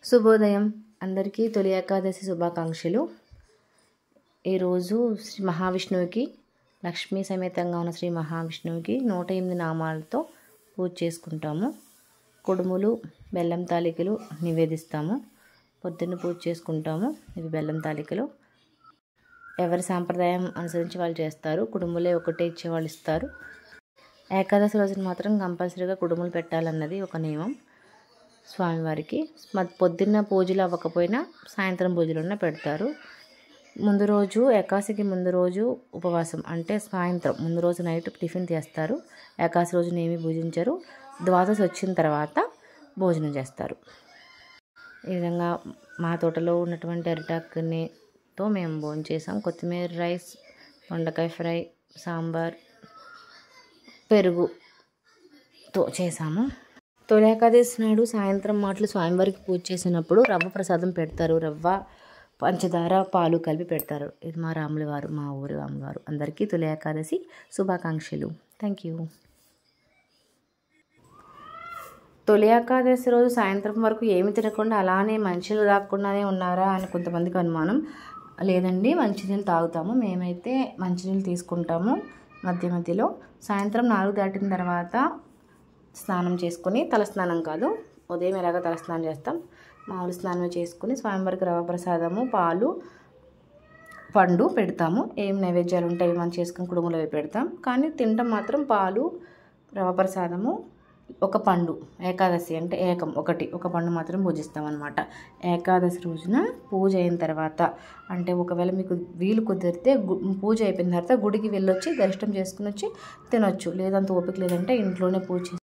శుభోదయం అందరికీ తొలి ఏకాదశి శుభాకాంక్షలు। ఈరోజు శ్రీ మహావిష్ణువుకి లక్ష్మీ సమేతంగా ఉన్న శ్రీ మహావిష్ణువుకి 108 నామాలతో పూజ చేసుకుంటాము। కుడుములు బెల్లం తాలికలు నివేదిస్తాము। పొద్దున్న పూజ చేసుకుంటాము। ఇవి బెల్లం తాలికలు ఎవరి సాంప్రదాయం అనుసరించి వాళ్ళు చేస్తారు। కుడుములే ఒకటే ఇచ్చే వాళ్ళు ఇస్తారు। ఏకాదశి రోజున మాత్రం కంపల్సరీగా కుడుములు పెట్టాలన్నది ఒక నియమం। స్వామివారికి పొద్దున్న పూజలు అవ్వకపోయినా సాయంత్రం పూజలున్న పెడతారు। ముందు రోజు ఏకాదశికి ముందు రోజు ఉపవాసం అంటే సాయంత్రం ముందు రోజు నైట్ టిఫిన్ చేస్తారు। ఏకాదశి రోజున ఏమీ భుజించరు। ద్వాదశి వచ్చిన తర్వాత భోజనం చేస్తారు। ఈ విధంగా మా తోటలో ఉన్నటువంటి అరిటాకుతో మేము భోజనం చేసాం। కొత్తిమీర రైస్, వంకాయ ఫ్రై, సాంబార్, పెరుగుతో చేసాము। తొలి ఏకాదశి నాడు సాయంత్రం మాటలు స్వామివారికి పూజ చేసినప్పుడు రవ్వ ప్రసాదం పెడతారు। రవ్వ, పంచదార, పాలు కలిపి పెడతారు। ఇది మా రాముల వారు, మా ఊరి రాములవారు। అందరికీ తొలి ఏకాదశి శుభాకాంక్షలు। Thank you. తొలి ఏకాదశి రోజు సాయంత్రం వరకు ఏమి తినకుండా అలానే మంచినీళ్ళు తాగకుండానే ఉన్నారా అని కొంతమందికి అనుమానం। లేదండి, మంచినీళ్ళు తాగుతాము। మేమైతే మంచినీళ్ళు తీసుకుంటాము మధ్యలో। సాయంత్రం 4 దాటిన తర్వాత స్నానం చేసుకుని, తలస్నానం కాదు, ఉదయం ఎలాగో తలస్నానం చేస్తాం, మామూలు స్నానం చేసుకుని స్వామివారికి రవ్వ ప్రసాదము, పాలు, పండు పెడతాము। ఏం నైవేద్యాలు ఉంటాయి మనం చేసుకుని కుడుములు అవి పెడతాం। కానీ తింటాం మాత్రం పాలు, రవ్వ ప్రసాదము, ఒక పండు। ఏకాదశి అంటే ఒక పండు మాత్రం పూజిస్తాం అన్నమాట। ఏకాదశి రోజున పూజ అయిన తర్వాత అంటే ఒకవేళ మీకు వీలు కుదిరితే పూజ అయిపోయిన తర్వాత గుడికి వెళ్ళొచ్చి దర్శనం చేసుకుని వచ్చి తినొచ్చు। లేదంత ఓపిక లేదంటే ఇంట్లోనే పూజ